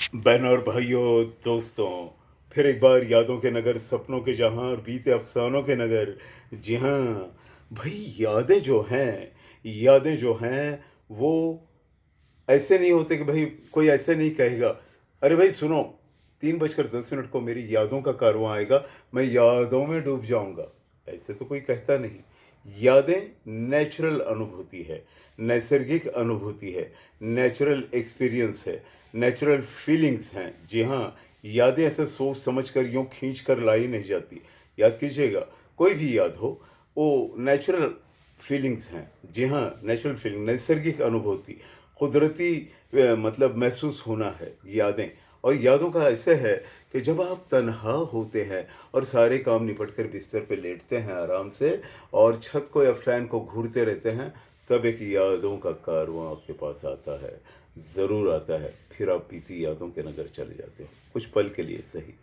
बहनों और भाइयों, दोस्तों, फिर एक बार यादों के नगर, सपनों के जहां और बीते अफसानों के नगर। जी हाँ भाई, यादें जो हैं वो ऐसे नहीं होते कि भाई कोई ऐसे नहीं कहेगा, अरे भाई सुनो, 3:10 को मेरी यादों का कारवां आएगा, मैं यादों में डूब जाऊंगा। ऐसे तो कोई कहता नहीं। यादें नेचुरल अनुभूति है, नैसर्गिक अनुभूति है, नेचुरल एक्सपीरियंस है, नेचुरल फीलिंग्स हैं। जी हाँ, यादें ऐसे सोच समझ कर यूं खींच कर लाई नहीं जाती। याद कीजिएगा, कोई भी याद हो, वो नेचुरल फीलिंग्स हैं। जी हाँ, नेचुरल फीलिंग, नैसर्गिक अनुभूति, कुदरती मतलब महसूस होना है यादें। और यादों का ऐसे है कि जब आप तन्हा होते हैं और सारे काम निपट कर बिस्तर पे लेटते हैं आराम से, और छत को या फैन को घूरते रहते हैं, तब एक यादों का कारवां आपके पास आता है। ज़रूर आता है। फिर आप बीती यादों के नगर चले जाते हो, कुछ पल के लिए सही।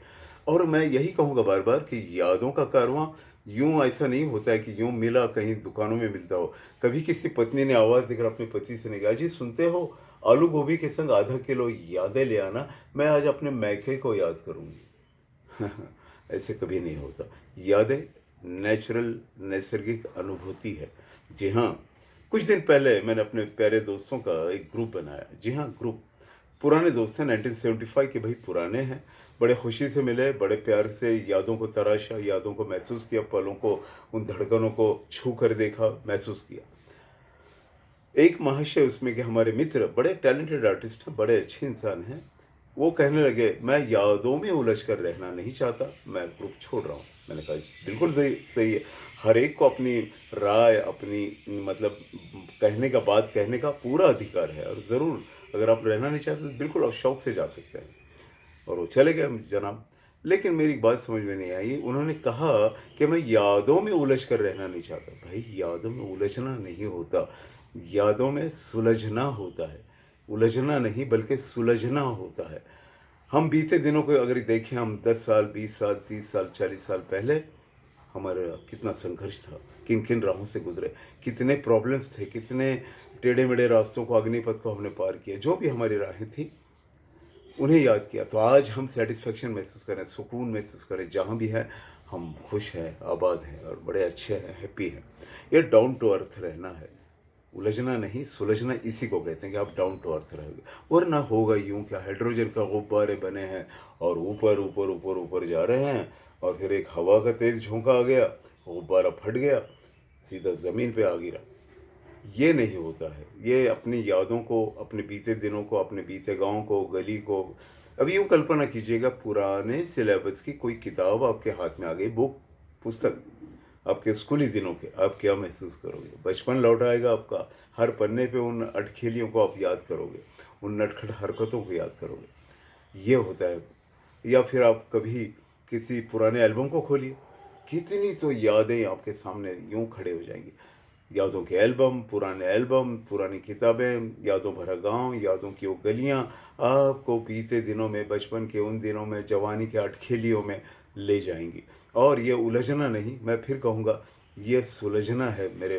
और मैं यही कहूँगा बार बार कि यादों का कारवां यूं ऐसा नहीं होता है कि यूं मिला, कहीं दुकानों में मिलता हो। कभी किसी पत्नी ने आवाज़ देकर अपने पति से ने कहा, जी सुनते हो, आलू गोभी के संग आधा किलो यादें ले आना, मैं आज अपने मैके को याद करूँगी। ऐसे कभी नहीं होता। यादें नेचुरल, नैसर्गिक अनुभूति है। जी हाँ, कुछ दिन पहले मैंने अपने प्यारे दोस्तों का एक ग्रुप बनाया। जी हाँ, ग्रुप पुराने दोस्त हैं, 1975 के, भाई पुराने हैं। बड़े खुशी से मिले, बड़े प्यार से यादों को तराशा, यादों को महसूस किया, पलों को, उन धड़कनों को छू कर देखा, महसूस किया। एक महाशय उसमें के हमारे मित्र, बड़े टैलेंटेड आर्टिस्ट हैं, बड़े अच्छे इंसान हैं। वो कहने लगे, मैं यादों में उलझ कर रहना नहीं चाहता, मैं ग्रुप छोड़ रहा हूँ। मैंने कहा बिल्कुल सही सही है। हर एक को अपनी राय, अपनी मतलब कहने का, बात कहने का पूरा अधिकार है। और ज़रूर, अगर आप रहना नहीं चाहते तो बिल्कुल आप शौक से जा सकते हैं। और वो चले गए जनाब। लेकिन मेरी बात समझ में नहीं आई। उन्होंने कहा कि मैं यादों में उलझ कर रहना नहीं चाहता। भाई, यादों में उलझना नहीं होता, यादों में सुलझना होता है। उलझना नहीं बल्कि सुलझना होता है। हम बीते दिनों को अगर देखें, हम 10 साल, 20 साल, 30 साल, 40 साल पहले हमारा कितना संघर्ष था, किन किन राहों से गुजरे, कितने प्रॉब्लम्स थे, कितने टेढ़े मेढ़े रास्तों को, अग्निपथ को हमने पार किया। जो भी हमारी राहें थी, उन्हें याद किया, तो आज हम सेटिस्फेक्शन महसूस करें, सुकून महसूस करें। जहाँ भी है हम खुश हैं, आबाद हैं और बड़े अच्छे हैं, हैप्पी हैं। ये डाउन टू अर्थ रहना है, उलझना नहीं, सुलझना इसी को कहते हैं कि आप डाउन टू अर्थ रहोगे। वरना होगा यूं क्या, हाइड्रोजन का गुब्बारे बने हैं और ऊपर ऊपर ऊपर ऊपर जा रहे हैं, और फिर एक हवा का तेज झोंका आ गया, गुब्बारा फट गया, सीधा ज़मीन पे आ गिरा। ये नहीं होता है। ये अपनी यादों को, अपने बीते दिनों को, अपने बीते गांव को, गली को, अभी यूँ कल्पना कीजिएगा, पुराने सिलेबस की कोई किताब आपके हाथ में आ गई, बुक, पुस्तक, आपके स्कूली दिनों के, आप क्या महसूस करोगे? बचपन लौट आएगा आपका। हर पन्ने पे उन अटखेलियों को आप याद करोगे, उन नटखट हरकतों को याद करोगे। ये होता है। या फिर आप कभी किसी पुराने एल्बम को खोलिए, कितनी तो यादें आपके सामने यूं खड़े हो जाएंगी। यादों के एल्बम, पुराने एल्बम, पुरानी किताबें, यादों भरा गांव, यादों की वो गलियां, आपको बीते दिनों में, बचपन के उन दिनों में, जवानी के अटखेलियों में ले जाएंगी। और ये उलझना नहीं, मैं फिर कहूँगा, ये सुलझना है मेरे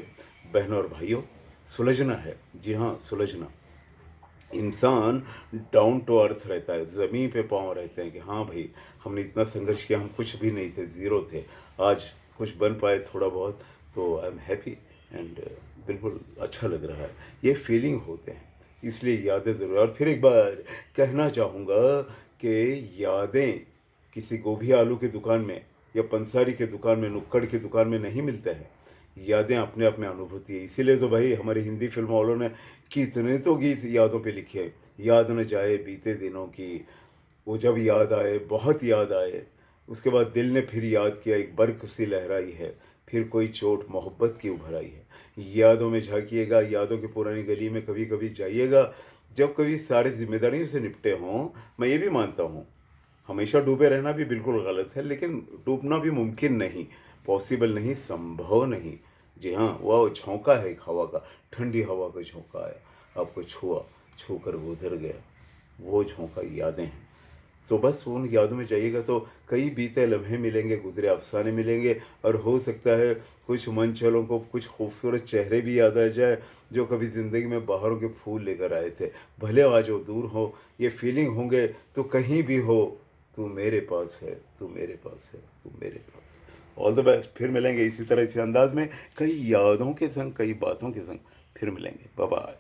बहनों और भाइयों, सुलझना है। जी हाँ, सुलझना। इंसान डाउन टू अर्थ रहता है, ज़मीन पे पाँव रहते हैं कि हाँ भाई, हमने इतना संघर्ष किया, हम कुछ भी नहीं थे, ज़ीरो थे, आज कुछ बन पाए थोड़ा बहुत, तो आई एम हैप्पी एंड बिल्कुल अच्छा लग रहा है। ये फीलिंग होते हैं, इसलिए यादें ज़रूर। और फिर एक बार कहना चाहूँगा कि यादें किसी गोभी आलू की दुकान में या पंसारी के दुकान में, नुक्कड़ की दुकान में नहीं मिलते हैं। यादें अपने आप में अनुभूति है। इसीलिए तो भाई हमारी हिंदी फिल्म वालों ने कितने तो गीत यादों पे लिखे हैं। याद न जाए बीते दिनों की, वो जब याद आए, बहुत याद आए, उसके बाद दिल ने फिर याद किया, एक बर्क सी लहराई है, फिर कोई चोट मोहब्बत की उभर आई है। यादों में झांकिएगा, यादों की पुरानी गली में कभी कभी जाइएगा। जब कभी सारी जिम्मेदारियों से निपटे हों, मैं ये भी मानता हूँ, हमेशा डूबे रहना भी बिल्कुल गलत है, लेकिन डूबना भी मुमकिन नहीं, पॉसिबल नहीं, संभव नहीं। जी हाँ, वह झोंका है एक हवा का, ठंडी हवा का झोंका आया, आपको छुआ, छू कर गुजर गया, वो झोंका यादें हैं। तो बस उन यादों में जाइएगा तो कई बीते लम्हे मिलेंगे, गुजरे अफसाने मिलेंगे, और हो सकता है कुछ मंचलों को कुछ खूबसूरत चेहरे भी याद आ जाए जो कभी ज़िंदगी में बाहरों के फूल लेकर आए थे। भले आज वो दूर हो, ये फीलिंग होंगे तो कहीं भी हो, तू मेरे पास है, तू मेरे पास है, तू मेरे पास है। All the best. फिर मिलेंगे इसी तरह, इसी अंदाज में, कई यादों के संग, कई बातों के संग फिर मिलेंगे। Bye bye.